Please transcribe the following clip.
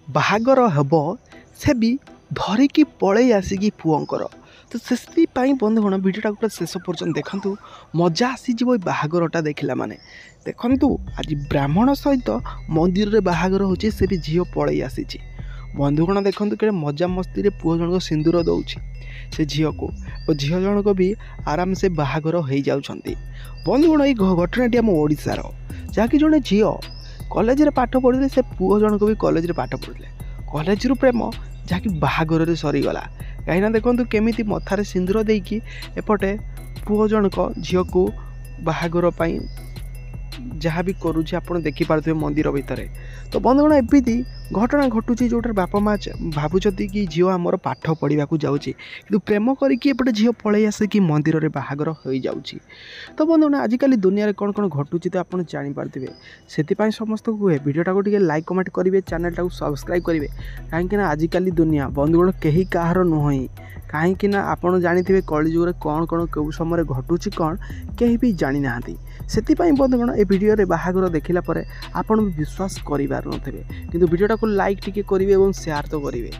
ବାହାଘର ହେବ ସେ ବି ଧରିକି ପଳେଇ ଆସିକି ପୁଅଙ୍କର। ତ ସେଥିପାଇଁ ବନ୍ଧୁଗଣ ଭିଡ଼ିଓଟା ଗୋଟେ ଶେଷ ପର୍ଯ୍ୟନ୍ତ ଦେଖନ୍ତୁ, ମଜା ଆସିଯିବ ଏଇ ବାହାଘରଟା ଦେଖିଲା ମାନେ। ଦେଖନ୍ତୁ ଆଜି ବ୍ରାହ୍ମଣ ସହିତ ମନ୍ଦିରରେ ବାହାଘର ହେଉଛି, ସେ ବି ଝିଅ ପଳେଇ ଆସିଛି। ବନ୍ଧୁଗଣ ଦେଖନ୍ତୁ କେଡ଼େ ମଜାମସ୍ତିରେ ପୁଅ ଜଣକ ସିନ୍ଦୁର ଦେଉଛି ସେ ଝିଅକୁ, ଓ ଝିଅ ଜଣକ ବି ଆରାମସେ ବାହାଘର ହେଇଯାଉଛନ୍ତି। ବନ୍ଧୁଗଣ ଏଇ ଘଟଣାଟି ଆମ ଓଡ଼ିଶାର, ଯାହାକି ଜଣେ ଝିଅ କଲେଜରେ ପାଠ ପଢ଼ିଥିଲେ, ସେ ପୁଅ ଜଣକ ବି କଲେଜରେ ପାଠ ପଢ଼ିଥିଲେ। କଲେଜରୁ ପ୍ରେମ ଯାହାକି ବାହାଘରରେ ସରିଗଲା। କାହିଁକିନା ଦେଖନ୍ତୁ କେମିତି ମଥାରେ ସିନ୍ଦୁର ଦେଇକି ଏପଟେ ପୁଅ ଜଣକ ଝିଅକୁ ବାହାଘର ପାଇଁ ଯାହା ବି କରୁଛି ଆପଣ ଦେଖିପାରୁଥିବେ ମନ୍ଦିର ଭିତରେ। ତ ବନ୍ଧୁଗଣ ଏମିତି ଘଟଣା ଘଟୁଛି ଯେଉଁଟାରେ ବାପା ମା ଭାବୁଛନ୍ତି କି ଝିଅ ଆମର ପାଠ ପଢ଼ିବାକୁ ଯାଉଛି, କିନ୍ତୁ ପ୍ରେମ କରିକି ଏପଟେ ଝିଅ ପଳେଇ ଆସିକି ମନ୍ଦିରରେ ବାହାଘର ହୋଇଯାଉଛି। ତ ବନ୍ଧୁଗଣ ଆଜିକାଲି ଦୁନିଆରେ କ'ଣ କ'ଣ ଘଟୁଛି ତ ଆପଣ ଜାଣିପାରୁଥିବେ। ସେଥିପାଇଁ ସମସ୍ତଙ୍କୁ କୁହେ ଭିଡ଼ିଓଟାକୁ ଟିକେ ଲାଇକ୍ କମେଣ୍ଟ କରିବେ, ଚ୍ୟାନେଲଟାକୁ ସବସ୍କ୍ରାଇବ୍ କରିବେ। କାହିଁକିନା ଆଜିକାଲି ଦୁନିଆ ବନ୍ଧୁଗଣ କେହି କାହାର ନୁହେଁ। କାହିଁକିନା ଆପଣ ଜାଣିଥିବେ କଳିଯୁଗରେ କ'ଣ କ'ଣ କେଉଁ ସମୟରେ ଘଟୁଛି କ'ଣ କେହି ବି ଜାଣିନାହାନ୍ତି। ସେଥିପାଇଁ ବନ୍ଧୁଗଣ ଏ ଭିଡ଼ିଓରେ ବାହାଘର ଦେଖିଲା ପରେ ଆପଣ ବି ବିଶ୍ୱାସ କରିପାରୁନଥିବେ, କିନ୍ତୁ ଭିଡ଼ିଓଟାକୁ ଲାଇକ୍ ଟିକେ କରିବେ ଏବଂ ସେୟାର ତ କରିବେ।